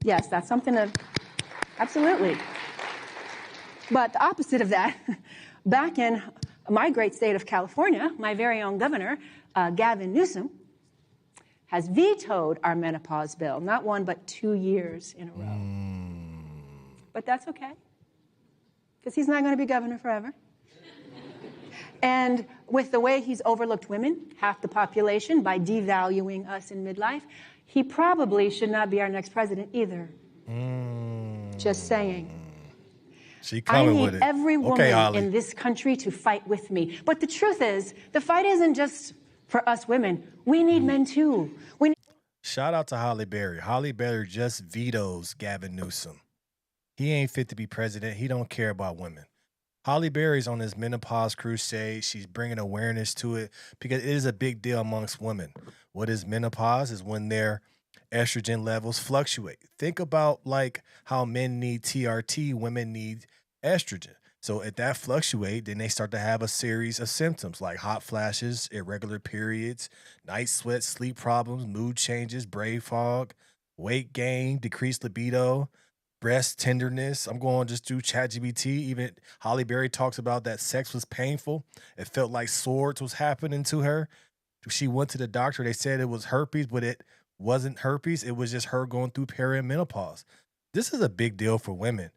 Yes, that's something to, absolutely. But the opposite of that, back in my great state of California, my very own governor, Gavin Newsom, has vetoed our menopause bill, not 1, but 2 years in a row. But that's okay, because he's not going to be governor forever. And with the way he's overlooked women, half the population, by devaluing us in midlife, he probably should not be our next president either. Just saying. I need every woman in this country to fight with me. But the truth is, the fight isn't just for us women. We need men too. Shout out to Halle Berry. Halle Berry just vetoes Gavin Newsom. He ain't fit to be president. He don't care about women. Halle Berry's on this menopause crusade. She's bringing awareness to it because it is a big deal amongst women. What is menopause? Is when their estrogen levels fluctuate. Think about like how men need TRT, women need estrogen. So if that fluctuate, then they start to have a series of symptoms like hot flashes, irregular periods, night sweats, sleep problems, mood changes, brain fog, weight gain, decreased libido, breast tenderness. I'm going just through ChatGPT. Even Halle Berry talks about that sex was painful. It felt like swords was happening to her. She went to the doctor. They said it was herpes, but it wasn't herpes. It was just her going through perimenopause. This is a big deal for women.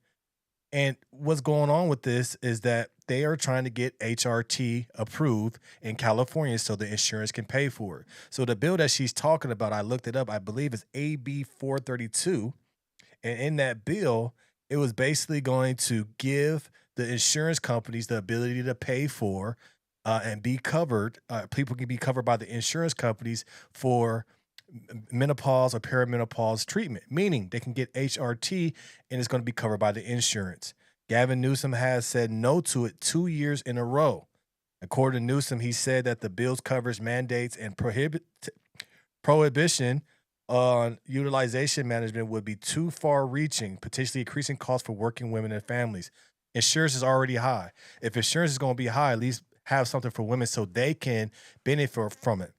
And what's going on with this is that they are trying to get HRT approved in California so the insurance can pay for it. So the bill that she's talking about, I looked it up, I believe it's AB 432. And in that bill, it was basically going to give the insurance companies the ability to pay for and be covered. People can be covered by the insurance companies for menopause or perimenopause treatment, meaning they can get HRT and it's going to be covered by the insurance. Gavin Newsom has said no to it 2 years in a row. According to Newsom, he said that the bill's coverage mandates and prohibition on utilization management would be too far-reaching, potentially increasing costs for working women and families. Insurance is already high. If insurance is going to be high, at least have something for women so they can benefit from it.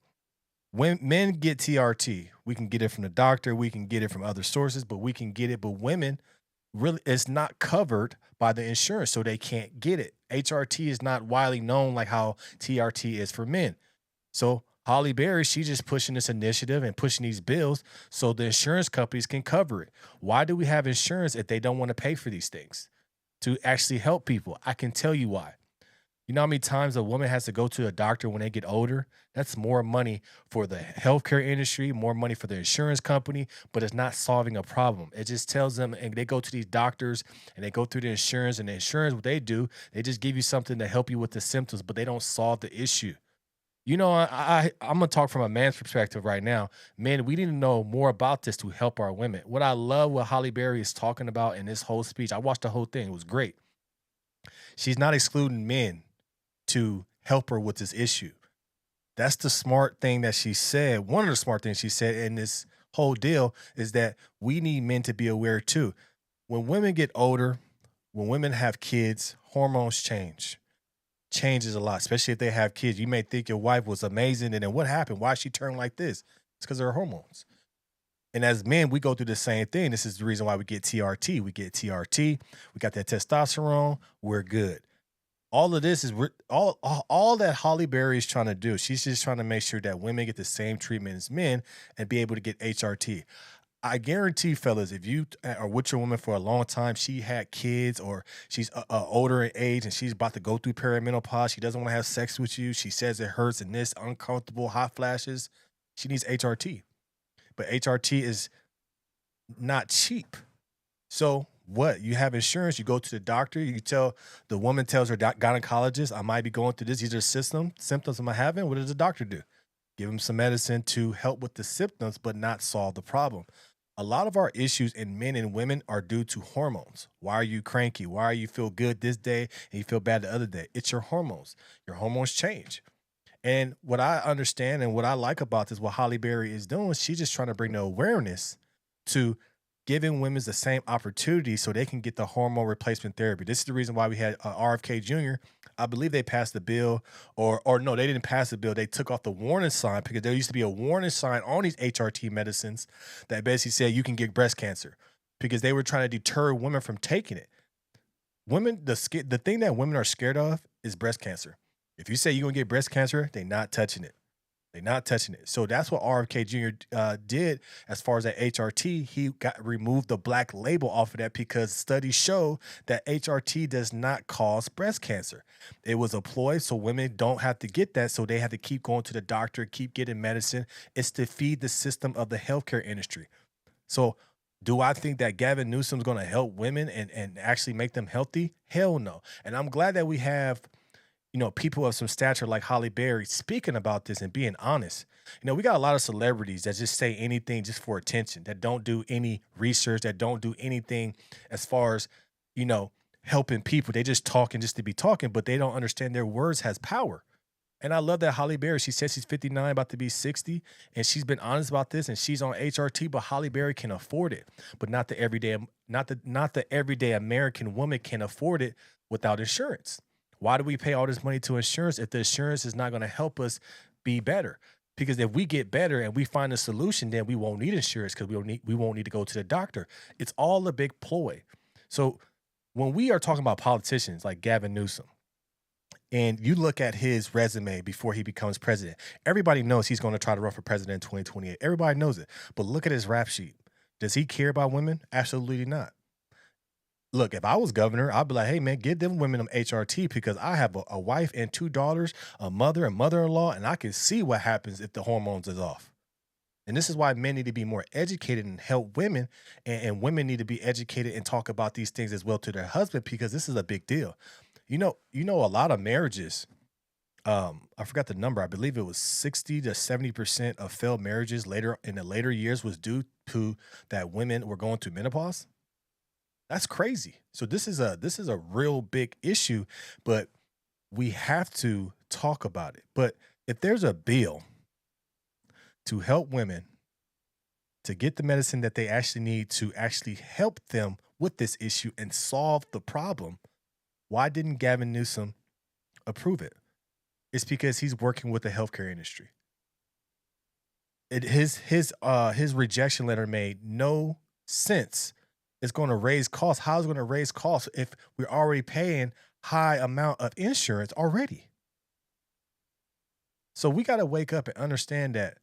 When men get TRT, we can get it from the doctor, we can get it from other sources, but we can get it. But women, really, it's not covered by the insurance, so they can't get it. HRT is not widely known like how TRT is for men. So Halle Berry, she's just pushing this initiative and pushing these bills so the insurance companies can cover it. Why do we have insurance if they don't want to pay for these things to actually help people? I can tell you why. You know how many times a woman has to go to a doctor when they get older? That's more money for the healthcare industry, more money for the insurance company, but it's not solving a problem. It just tells them, and they go to these doctors and they go through the insurance, and the insurance, what they do, they just give you something to help you with the symptoms, but they don't solve the issue. You know, I'm going to talk from a man's perspective right now. Men, we need to know more about this to help our women. What I love what Halle Berry is talking about in this whole speech, I watched the whole thing. It was great. She's not excluding men to help her with this issue. That's the smart thing that she said. One of the smart things she said in this whole deal is that we need men to be aware too. When women get older, when women have kids, hormones changes a lot, especially if they have kids. You may think your wife was amazing, and then what happened? Why she turned like this? It's because of her hormones. And as men, we go through the same thing. This is the reason why we get TRT. We get TRT. We got that testosterone. We're good. All of this is all that Halle Berry is trying to do. She's just trying to make sure that women get the same treatment as men and be able to get HRT. I guarantee, fellas, if you are with your woman for a long time, she had kids or she's older in age and she's about to go through perimenopause, she doesn't want to have sex with you, she says it hurts and this, uncomfortable, hot flashes, she needs HRT. But HRT is not cheap. So what? You have insurance, you go to the doctor, you tell, the woman tells her gynecologist, I might be going through this, these are symptoms I'm having. What does the doctor do? Give them some medicine to help with the symptoms, but not solve the problem. A lot of our issues in men and women are due to hormones. Why are you cranky? Why are you feel good this day and you feel bad the other day? It's your hormones. Your hormones change. And what I understand and what I like about this, what Halle Berry is doing, she's just trying to bring the awareness to giving women the same opportunity so they can get the hormone replacement therapy. This is the reason why we had RFK Jr. I believe they passed the bill, or no, they didn't pass the bill. They took off the warning sign because there used to be a warning sign on these HRT medicines that basically said you can get breast cancer. because they were trying to deter women from taking it. Women, the thing that women are scared of is breast cancer. If you say you're gonna get breast cancer, they're not touching it. They're not touching it. So that's what RFK Jr. Did as far as that HRT. He got removed the black label off of that because studies show that HRT does not cause breast cancer. It was a ploy so women don't have to get that, so they have to keep going to the doctor, keep getting medicine. It's to feed the system of the healthcare industry. So do I think that Gavin Newsom is going to help women and actually make them healthy? Hell no. And I'm glad that we have, people of some stature like Halle Berry speaking about this and being honest. We got a lot of celebrities that just say anything just for attention, that don't do any research, that don't do anything as far as, helping people. They just talking just to be talking, but they don't understand their words has power. And I love that Halle Berry, she says she's 59, about to be 60, and she's been honest about this, and she's on HRT, but Halle Berry can afford it. But not the everyday American woman can afford it without insurance. Why do we pay all this money to insurance if the insurance is not going to help us be better? Because if we get better and we find a solution, then we won't need insurance because we won't need to go to the doctor. It's all a big ploy. So when we are talking about politicians like Gavin Newsom, and you look at his resume before he becomes president, everybody knows he's going to try to run for president in 2028. Everybody knows it. But look at his rap sheet. Does he care about women? Absolutely not. Look, if I was governor, I'd be like, hey, man, give them women them HRT because I have a wife and 2 daughters, a mother and mother-in-law, and I can see what happens if the hormones is off. And this is why men need to be more educated and help women, and women need to be educated and talk about these things as well to their husband because this is a big deal. A lot of marriages, I forgot the number. I believe it was 60 to 70% of failed marriages later in the later years was due to that women were going through menopause. That's crazy. So this is a real big issue, but we have to talk about it. But if there's a bill to help women to get the medicine that they actually need to actually help them with this issue and solve the problem, why didn't Gavin Newsom approve it? It's because he's working with the healthcare industry. His rejection letter made no sense. It's going to raise costs. How is it going to raise costs if we're already paying high amount of insurance already? So we got to wake up and understand that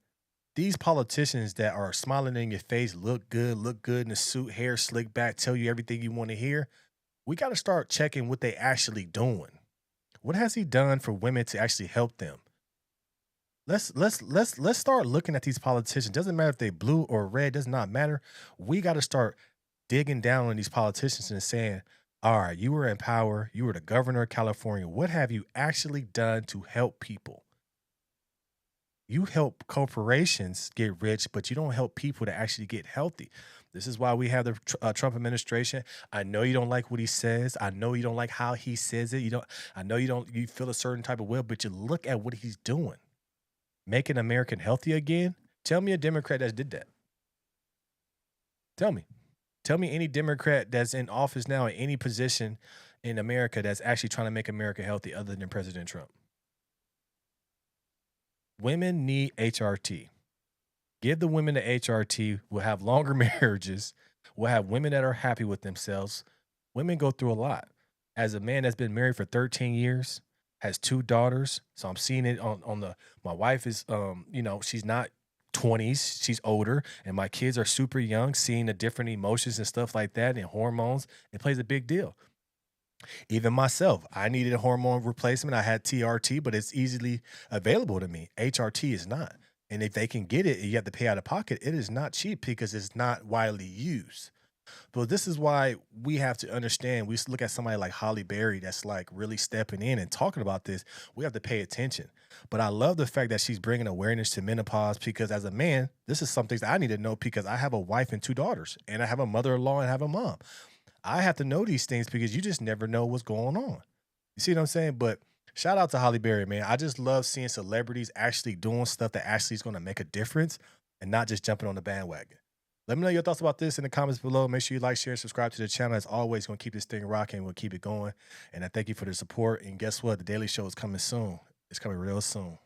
these politicians that are smiling in your face, look good in the suit, hair slicked back, tell you everything you want to hear. We got to start checking what they actually doing. What has he done for women to actually help them? Let's start looking at these politicians. Doesn't matter if they blue or red, does not matter. We got to start digging down on these politicians and saying, all right, you were in power, you were the governor of California. What have you actually done to help people? You help corporations get rich, but you don't help people to actually get healthy. This is why we have the Trump administration. I know you don't like what he says. I know you don't like how he says it. I know you feel a certain type of way, but you look at what he's doing. Making America healthy again. Tell me a Democrat that did that. Tell me any Democrat that's in office now in any position in America that's actually trying to make America healthy other than President Trump. Women need HRT. Give the women the HRT. We'll have longer marriages. We'll have women that are happy with themselves. Women go through a lot. As a man that's been married for 13 years, has 2 daughters, so I'm seeing it my wife is, she's not 20s, she's older, and my kids are super young, seeing the different emotions and stuff like that and hormones. It plays a big deal. Even myself, I needed a hormone replacement. I had TRT, but it's easily available to me. HRT is not. And if they can get it, you have to pay out of pocket. It is not cheap because it's not widely used. But this is why we have to understand. We look at somebody like Halle Berry that's like really stepping in and talking about this. We have to pay attention. But I love the fact that she's bringing awareness to menopause because as a man, this is something that I need to know because I have a wife and 2 daughters and I have a mother-in-law and I have a mom. I have to know these things because you just never know what's going on. You see what I'm saying? But shout out to Halle Berry, man. I just love seeing celebrities actually doing stuff that actually is going to make a difference and not just jumping on the bandwagon. Let me know your thoughts about this in the comments below. Make sure you like, share, and subscribe to the channel. As always, going to keep this thing rocking. We'll keep it going. And I thank you for the support. And guess what? The Daily Show is coming soon. It's coming real soon.